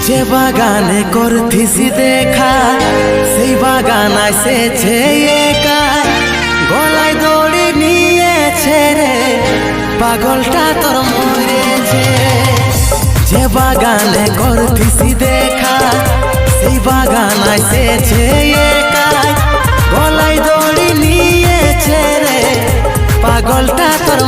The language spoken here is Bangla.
যে বাগানে করতিছি দেখা সেই বাগান আসেছে একা, গলায় দড়ি নিয়েছে রে পাগলটা তোর মরেছে। যে বাগানে করতিছি দেখা সেই বাগান আসেছে একা, গলায় দড়ি নিয়েছে রে পাগলটা তোর